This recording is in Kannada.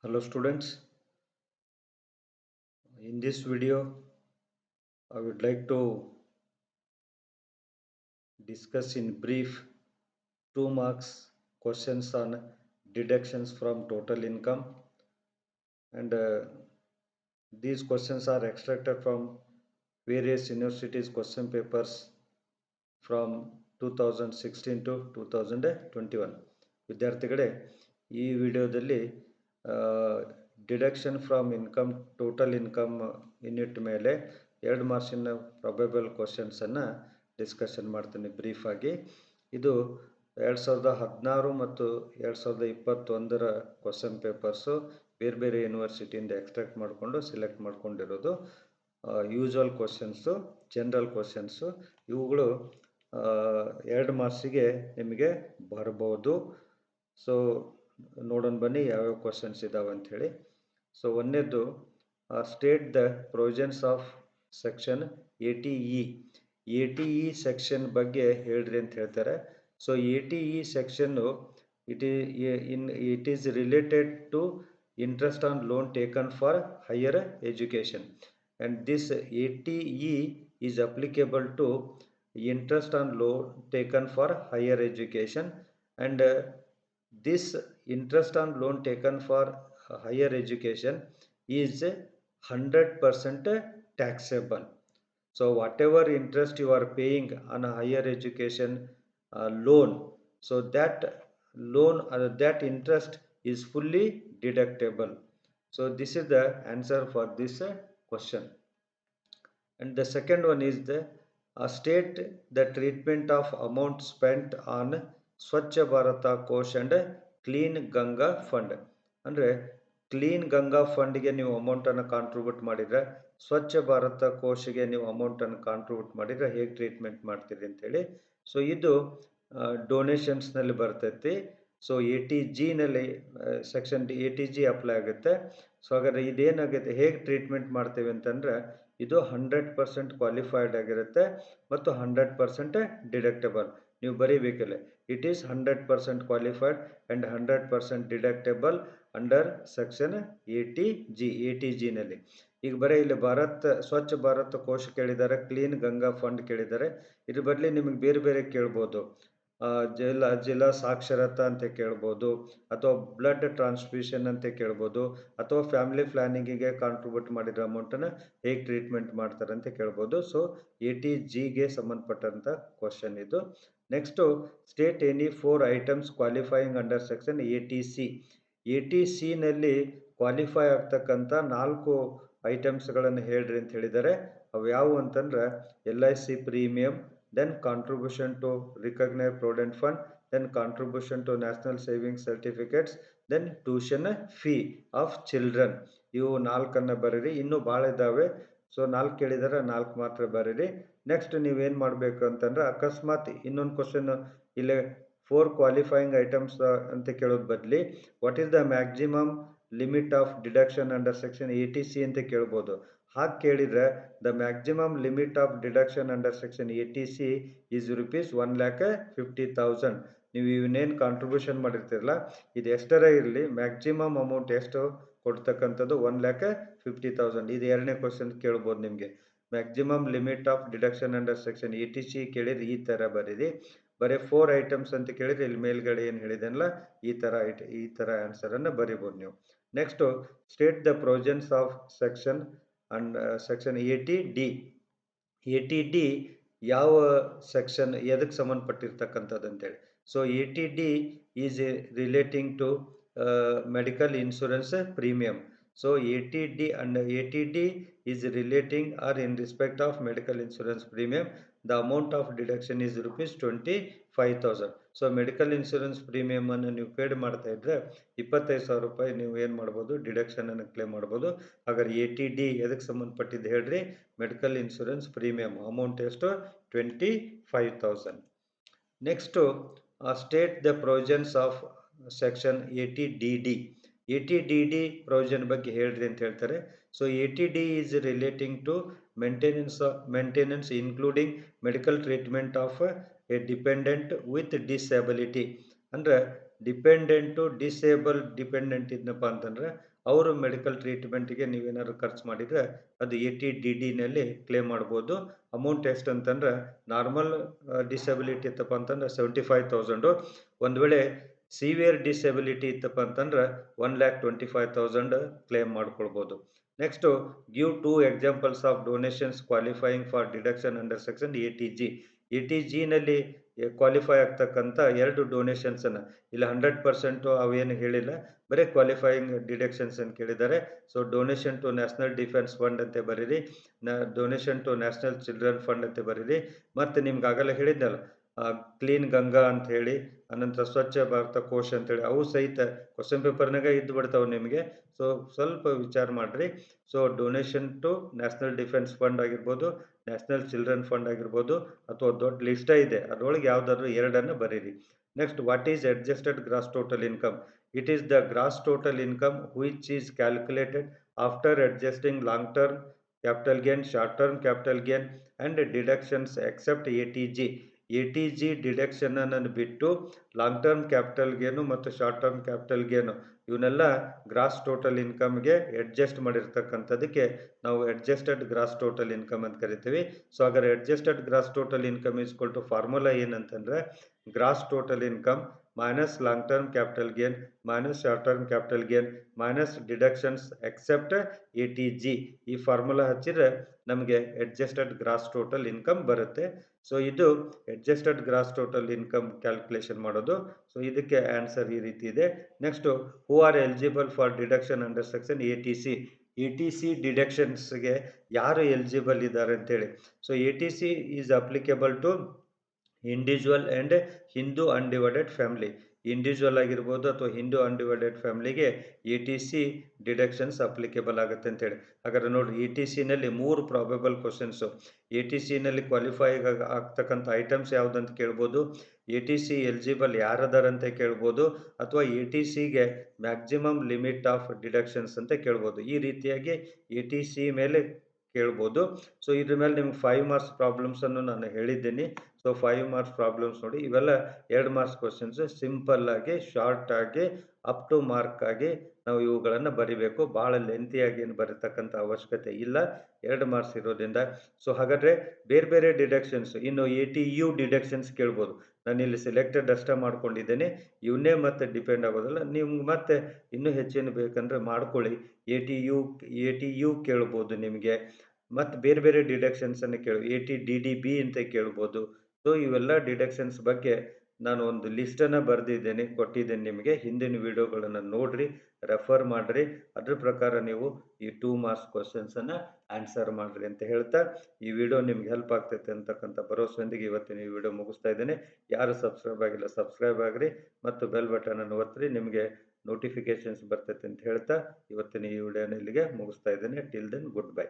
Hello students, in this video I would like to discuss in brief 2 marks questions on deductions from total income, and these questions are extracted from various universities question papers from 2016 to 2021. ವಿದ್ಯಾರ್ಥಿಗಳೇ, ಈ ವಿಡಿಯೋದಲ್ಲಿ deduction from income total income unit ಮೇಲೆ 2 ಮಾರ್ಕ್ಸಿನ ಪ್ರೊಬೆಬಲ್ ಕ್ವಶನ್ಸನ್ನು ಡಿಸ್ಕಷನ್ ಮಾಡ್ತೀನಿ ಬ್ರೀಫಾಗಿ. ಇದು 2016 ಮತ್ತು 2021ರ ಕ್ವಶನ್ ಪೇಪರ್ಸು ಬೇರೆ ಬೇರೆ ಯೂನಿವರ್ಸಿಟಿಯಿಂದ ಎಕ್ಸ್ಟ್ರಾಕ್ಟ್ ಮಾಡಿಕೊಂಡು ಸೆಲೆಕ್ಟ್ ಮಾಡ್ಕೊಂಡಿರೋದು. ಯೂಶುವಲ್ ಕ್ವಶನ್ಸು, ಜನರಲ್ ಕ್ವಶನ್ಸು, ಇವುಗಳು 2 ಮಾರ್ಕ್ಸಿಗೆ ನಿಮಗೆ ಬರ್ಬೋದು. ಸೊ ನೋಡೋಣ ಬನ್ನಿ ಯಾವ್ಯಾವ ಕ್ವಶನ್ಸ್ ಇದಾವೆ ಅಂಥೇಳಿ. ಸೊ ಒಂದನೇದು state the provisions of section 80E. 80E section ಬಗ್ಗೆ ಹೇಳ್ರಿ ಅಂತ ಹೇಳ್ತಾರೆ. ಸೊ 80E ಸೆಕ್ಷನ್ನು it is related to interest on loan taken for higher education, and this 80E is applicable to interest on loan taken for higher education, and this interest on loan taken for higher education is 100% taxable. So whatever interest you are paying on a higher education loan, so that loan that interest is fully deductible. So this is the answer for this question. And the second one is the state the treatment of amount spent on Swachh Bharata Kosh and Clean Ganga Fund. ಅಂದರೆ ಕ್ಲೀನ್ ಗಂಗಾ ಫಂಡ್ಗೆ ನೀವು ಅಮೌಂಟನ್ನು ಕಾಂಟ್ರಿಬ್ಯೂಟ್ ಮಾಡಿದರೆ, ಸ್ವಚ್ಛ ಭಾರತ ಕೋಶಿಗೆ ನೀವು ಅಮೌಂಟನ್ನು ಕಾಂಟ್ರಿಬ್ಯೂಟ್ ಮಾಡಿದರೆ ಹೇಗೆ ಟ್ರೀಟ್ಮೆಂಟ್ ಮಾಡ್ತೀರಿ ಅಂತೇಳಿ. ಸೊ ಇದು ಡೊನೇಷನ್ಸ್ನಲ್ಲಿ ಬರ್ತೈತಿ. ಸೊ 80Gನಲ್ಲಿ ಸೆಕ್ಷನ್ 80G ಅಪ್ಲೈ ಆಗುತ್ತೆ. ಸೊ ಹಾಗಾದರೆ ಇದೇನಾಗುತ್ತೆ, ಹೇಗೆ ಟ್ರೀಟ್ಮೆಂಟ್ ಮಾಡ್ತೀವಿ ಅಂತಂದರೆ, ಇದು 100% ಕ್ವಾಲಿಫೈಡ್ ಆಗಿರುತ್ತೆ ಮತ್ತು 100% ಡಿಡಕ್ಟಬಲ್. ನೀವು ಬರೀಬೇಕಲ್ಲ, it is 100% qualified and 100% deductible under section 80Gನಲ್ಲಿ. ಈಗ ಬರೀ ಇಲ್ಲಿ ಸ್ವಚ್ಛ ಭಾರತ್ ಕೋಶ ಕೇಳಿದ್ದಾರೆ, ಕ್ಲೀನ್ ಗಂಗಾ ಫಂಡ್ ಕೇಳಿದ್ದಾರೆ. ಇದ್ರ ಬದಲಿ ನಿಮಗೆ ಬೇರೆ ಬೇರೆ ಕೇಳ್ಬೋದು. ಜಿಲ್ಲಾ ಸಾಕ್ಷರತಾ ಅಂತ ಕೇಳ್ಬೋದು, ಅಥವಾ ಬ್ಲಡ್ ಟ್ರಾನ್ಸ್ಫ್ಯೂಷನ್ ಅಂತ ಕೇಳ್ಬೋದು, ಅಥವಾ ಫ್ಯಾಮಿಲಿ ಪ್ಲಾನಿಂಗಿಗೆ ಕಾಂಟ್ರಿಬ್ಯೂಟ್ ಮಾಡಿರೋ ಅಮೌಂಟನ್ನು ಹೇಗೆ ಟ್ರೀಟ್ಮೆಂಟ್ ಮಾಡ್ತಾರೆ ಅಂತ ಕೇಳ್ಬೋದು. ಸೊ 80Gಗೆ ಸಂಬಂಧಪಟ್ಟಂಥ ಕ್ವಶನ್ ಇದು. Next state any 4 items qualifying under section 80C. 80Cನಲ್ಲಿ ಕ್ವಾಲಿಫೈ ಆಗ್ತಕ್ಕಂಥ 4 ಐಟಮ್ಸ್ಗಳನ್ನು ಹೇಳ್ರಿ ಅಂತ ಹೇಳಿದ್ದಾರೆ. ಅವು ಯಾವುವು ಅಂತಂದ್ರೆ LIC premium, then contribution to recognized provident fund, then contribution to national savings certificates, then tuition fee of children. ಇವು 4 ಬರೀರಿ. ಇನ್ನೂ ಭಾಳ ಇದ್ದಾವೆ. ಸೊ 4 ಕೇಳಿದರೆ 4 ಮಾತ್ರ ಬರೀರಿ. ನೆಕ್ಸ್ಟ್ ನೀವೇನು ಮಾಡಬೇಕು ಅಂತಂದ್ರೆ, ಅಕಸ್ಮಾತ್ ಇನ್ನೊಂದು ಕ್ವಶನ್ ಇಲ್ಲಿ 4 ಕ್ವಾಲಿಫೈಯಿಂಗ್ ಐಟಮ್ಸ್ ಅಂತ ಕೇಳೋದು ಬದಲಿ what is the maximum limit of deduction under section 80C ಅಂತ ಕೇಳ್ಬೋದು. ಹಾಗೆ ಕೇಳಿದರೆ the maximum limit of deduction under section 80C is ₹1,50,000. ನೀವು ಇವನ್ನೇನು ಕಾಂಟ್ರಿಬ್ಯೂಷನ್ ಮಾಡಿರ್ತೀರಲ್ಲ, ಇದು ಎಷ್ಟರ ಇರಲಿ, ಮ್ಯಾಕ್ಸಿಮಮ್ ಅಮೌಂಟ್ ಎಷ್ಟು ಕೊಡ್ತಕ್ಕಂಥದ್ದು ₹1,50,000. ಇದು ಎರಡನೇ ಕ್ವಶನ್ ಕೇಳ್ಬೋದು ನಿಮಗೆ. Maximum limit of deduction under section 80C ಕೇಳಿದ್ರೆ ಈ ಥರ ಬರೀರಿ. ಬರೀ 4 ಐಟಮ್ಸ್ ಅಂತ ಕೇಳಿದ್ರೆ ಇಲ್ಲಿ ಮೇಲ್ಗಡೆ ಏನು ಹೇಳಿದೆನಲ್ಲ ಈ ಥರ ಆನ್ಸರನ್ನು ಬರಿಬೋದು ನೀವು. Next state the provisions of section and section 80D. 80D ಯಾವ ಸೆಕ್ಷನ್ ಎದಕ್ಕೆ ಸಂಬಂಧಪಟ್ಟಿರ್ತಕ್ಕಂಥದ್ದು ಅಂತೇಳಿ. So 80D is relating to medical insurance premium. So 80D is relating or in respect of medical insurance premium. The amount of deduction is ₹25,000. So medical insurance ಪ್ರೀಮಿಯಮನ್ನು ನೀವು ಪೇಡ್ ಮಾಡ್ತಾ ಇದ್ದರೆ ₹25,000 ನೀವು ಏನು ಮಾಡ್ಬೋದು, ಡಿಡಕ್ಷನನ್ನು ಕ್ಲೇಮ್ ಮಾಡ್ಬೋದು. ಹಾಗಾದ್ರೆ 80D ಎದಕ್ಕೆ ಸಂಬಂಧಪಟ್ಟಿದ್ದು ಹೇಳ್ರಿ, ಮೆಡಿಕಲ್ ಇನ್ಶೂರೆನ್ಸ್ ಪ್ರೀಮಿಯಮ್. ಅಮೌಂಟ್ ಎಷ್ಟು, ₹25,000. Next state the provisions of section 80DD. 80DD provision ಬಗ್ಗೆ ಹೇಳ್ರಿ ಅಂತ ಹೇಳ್ತಾರೆ. So 80D is relating to maintenance including medical treatment of a dependent with disability. ಅಂದರೆ ಡಿಪೆಂಡೆಂಟು ಡಿಸೇಬಲ್ ಡಿಪೆಂಡೆಂಟ್ ಇದ್ನಪ್ಪ ಅಂತಂದರೆ ಅವರು ಮೆಡಿಕಲ್ ಟ್ರೀಟ್ಮೆಂಟ್ಗೆ ನೀವೇನಾದ್ರು ಖರ್ಚು ಮಾಡಿದರೆ ಅದು ATDDನಲ್ಲಿ ಕ್ಲೇಮ್ ಮಾಡ್ಬೋದು. ಅಮೌಂಟ್ ಎಷ್ಟು ಅಂತಂದ್ರೆ ನಾರ್ಮಲ್ ಡಿಸಬಿಲಿಟಿ ಇತ್ತಪ್ಪ ಅಂತಂದ್ರೆ 75,000. ಒಂದು ವೇಳೆ ಸಿವಿಯರ್ ಡಿಸಬಿಲಿಟಿ ಇತ್ತಪ್ಪ ಅಂತಂದ್ರೆ 1,25,000 ಕ್ಲೇಮ್ ಮಾಡ್ಕೊಳ್ಬೋದು. Next give 2 examples of donations qualifying for deduction under section ATG. ATGನಲ್ಲಿ ಕ್ವಾಲಿಫೈ ಆಗ್ತಕ್ಕಂಥ 2 ಡೊನೇಷನ್ಸನ್ನು ಇಲ್ಲಿ 100% ಅವೇನು ಹೇಳಿಲ್ಲ, ಬರೀ ಕ್ವಾಲಿಫೈಯಿಂಗ್ ಡಿಡಕ್ಷನ್ಸ್ ಅಂತ ಕೇಳಿದ್ದಾರೆ. So donation to national defence fund ಅಂತ ಬರೀರಿ, donation to national children fund ಅಂತ ಬರೀರಿ. ಮತ್ತು ನಿಮ್ಗೆ ಆಗಲ್ಲ ಹೇಳಿದ್ನಲ್ಲ ಕ್ಲೀನ್ ಗಂಗಾ ಅಂತ ಹೇಳಿ, ಅನಂತರ ಸ್ವಚ್ಛ ಭಾರತ ಕೋಶ ಅಂತೇಳಿ, ಅವು ಸಹಿತ ಕ್ವಶನ್ ಪೇಪರ್ನಾಗ ಇದ್ದು ಬಿಡ್ತಾವೆ ನಿಮಗೆ. ಸೊ ಸ್ವಲ್ಪ ವಿಚಾರ ಮಾಡಿರಿ. So donation to national defence fund ಆಗಿರ್ಬೋದು, ನ್ಯಾಷನಲ್ ಚಿಲ್ಡ್ರನ್ ಫಂಡ್ ಆಗಿರ್ಬೋದು, ಅಥವಾ ದೊಡ್ಡ ಲಿಸ್ಟ ಇದೆ, ಅದರೊಳಗೆ ಯಾವುದಾದ್ರು 2 ಬರೀರಿ. Next, what is adjusted gross total income? It is the gross total income which is calculated after adjusting long-term capital gain, short-term capital gain and deductions except ATG. ATG deduction ಅನ್ನು ಬಿಟ್ಟು ಲಾಂಗ್ ಟರ್ಮ್ ಕ್ಯಾಪಿಟಲ್ ಗೇನು ಮತ್ತು ಶಾರ್ಟ್ ಟರ್ಮ್ ಕ್ಯಾಪಿಟಲ್ ಗೇನು ಇವನ್ನೆಲ್ಲ ಗ್ರಾಸ್ ಟೋಟಲ್ ಇನ್ಕಮ್ಗೆ ಅಡ್ಜಸ್ಟ್ ಮಾಡಿರ್ತಕ್ಕಂಥದಕ್ಕೆ ನಾವು ಅಡ್ಜಸ್ಟೆಡ್ ಗ್ರಾಸ್ ಟೋಟಲ್ ಇನ್ಕಮ್ ಅಂತ ಕರಿತೀವಿ. ಸೊ ಹಾಗಾದ್ರೆ adjusted gross total income is equal to formula ಏನಂತಂದ್ರೆ gross total income minus long term capital gain minus short term capital gain minus deductions except ATG. ಈ ಫಾರ್ಮುಲಾ ಹಚ್ಚಿದ್ರೆ ನಮಗೆ ಅಡ್ಜಸ್ಟೆಡ್ ಗ್ರಾಸ್ ಟೋಟಲ್ ಇನ್ಕಮ್ ಬರುತ್ತೆ. ಸೊ ಇದು adjusted gross total income calculation ಮಾಡೋದು. ಸೊ ಇದಕ್ಕೆ ಆನ್ಸರ್ ಈ ರೀತಿ ಇದೆ. Next, who are eligible for deduction under section ATC. ATC ಡಿಡಕ್ಷನ್ಸ್ಗೆ ಯಾರು ಎಲಿಜಿಬಲ್ ಇದ್ದಾರೆ ಅಂತೇಳಿ. So ATC is applicable to individual and Hindu undivided family. Individual ಆಗಿರ್ಬೋದು ಅಥವಾ ಹಿಂದೂ ಅನ್ಡಿವೈಡೆಡ್ ಫ್ಯಾಮಿಲಿಗೆ ATC ಡಿಡಕ್ಷನ್ಸ್ ಅಪ್ಲಿಕೇಬಲ್ ಆಗುತ್ತೆ ಅಂತೇಳಿ. ಹಾಗಾದ್ರೆ ನೋಡಿರಿ, ATCನಲ್ಲಿ 3 ಪ್ರಾಬಬಲ್ ಕ್ವಶನ್ಸು. ATCನಲ್ಲಿ ಕ್ವಾಲಿಫೈ ಆಗ್ತಕ್ಕಂಥ ಐಟಮ್ಸ್ ಯಾವುದಂತ ಕೇಳ್ಬೋದು, ATC ಎಲಿಜಿಬಲ್ ಯಾರದಾರಂತ ಕೇಳ್ಬೋದು, ಅಥವಾ ATCಗೆ ಮ್ಯಾಕ್ಸಿಮಮ್ ಲಿಮಿಟ್ ಆಫ್ ಡಿಡಕ್ಷನ್ಸ್ ಅಂತ ಕೇಳ್ಬೋದು. ಈ ರೀತಿಯಾಗಿ ATC ಮೇಲೆ ಕೇಳ್ಬೋದು. ಸೊ ಇದ್ರ ಮೇಲೆ ನಿಮ್ಗೆ 5 ಮಾರ್ಕ್ಸ್ ಪ್ರಾಬ್ಲಮ್ಸ್ ಅನ್ನು ನಾನು ಹೇಳಿದ್ದೀನಿ. ಸೊ 5 ಮಾರ್ಕ್ಸ್ ಪ್ರಾಬ್ಲಮ್ಸ್ ನೋಡಿ, ಇವೆಲ್ಲ 2 ಮಾರ್ಕ್ಸ್ ಕ್ವಶನ್ಸ್. ಸಿಂಪಲ್ ಆಗಿ, ಶಾರ್ಟ್ ಆಗಿ, ಅಪ್ ಟು ಮಾರ್ಕ್ ಆಗಿ ನಾವು ಇವುಗಳನ್ನು ಬರಿಬೇಕು. ಭಾಳ ಲೆಂತಿಯಾಗಿ ಏನು ಬರೀತಕ್ಕಂಥ ಅವಶ್ಯಕತೆ ಇಲ್ಲ, 2 ಮಾರ್ಕ್ಸ್ ಇರೋದ್ರಿಂದ. ಸೊ ಹಾಗಾದರೆ ಬೇರೆ ಬೇರೆ ಡಿಡಕ್ಷನ್ಸ್, ಇನ್ನು ATU ಡಿಡಕ್ಷನ್ಸ್ ಕೇಳ್ಬೋದು. ನಾನು ಇಲ್ಲಿ ಸೆಲೆಕ್ಟೆಡ್ ಅಷ್ಟೇ ಮಾಡ್ಕೊಂಡಿದ್ದೇನೆ, ಇವನ್ನೇ ಮತ್ತೆ ಡಿಪೆಂಡ್ ಆಗೋದಿಲ್ಲ. ನಿಮ್ಗೆ ಮತ್ತೆ ಇನ್ನೂ ಹೆಚ್ಚಿನ ಬೇಕಂದ್ರೆ ಮಾಡ್ಕೊಳ್ಳಿ. ATU ಕೇಳ್ಬೋದು ನಿಮಗೆ. ಮತ್ತು ಬೇರೆ ಬೇರೆ ಡಿಡಕ್ಷನ್ಸನ್ನು ATDDB ಅಂತ ಕೇಳ್ಬೋದು. ಸೊ ಇವೆಲ್ಲ ಡಿಡಕ್ಷನ್ಸ್ ಬಗ್ಗೆ ನಾನು ಒಂದು ಲಿಸ್ಟನ್ನು ಬರೆದಿದ್ದೇನೆ, ಕೊಟ್ಟಿದ್ದೇನೆ ನಿಮಗೆ. ಹಿಂದಿನ ವಿಡಿಯೋಗಳನ್ನು ನೋಡ್ರಿ, ರೆಫರ್ ಮಾಡಿರಿ. ಅದ್ರ ಪ್ರಕಾರ ನೀವು ಈ 2 ಮಾರ್ಕ್ಸ್ ಕ್ವಶನ್ಸನ್ನು ಆನ್ಸರ್ ಮಾಡಿರಿ ಅಂತ ಹೇಳ್ತಾ, ಈ ವಿಡಿಯೋ ನಿಮ್ಗೆ ಹೆಲ್ಪ್ ಆಗ್ತೈತೆ ಅಂತಕ್ಕಂಥ ಭರವಸೆಯೊಂದಿಗೆ ಇವತ್ತಿನ ಈ ವಿಡಿಯೋ ಮುಗಿಸ್ತಾ ಇದ್ದೇನೆ. ಯಾರು ಸಬ್ಸ್ಕ್ರೈಬ್ ಆಗಿಲ್ಲ ಸಬ್ಸ್ಕ್ರೈಬ್ ಆಗಿರಿ ಮತ್ತು ಬೆಲ್ ಬಟನನ್ನು ಒತ್ತಿರಿ, ನಿಮಗೆ ನೋಟಿಫಿಕೇಶನ್ಸ್ ಬರ್ತೈತೆ ಅಂತ ಹೇಳ್ತಾ ಇವತ್ತಿನ ಈ ವಿಡಿಯೋನ ಇಲ್ಲಿಗೆ ಮುಗಿಸ್ತಾ ಇದ್ದೇನೆ. Till then, good by.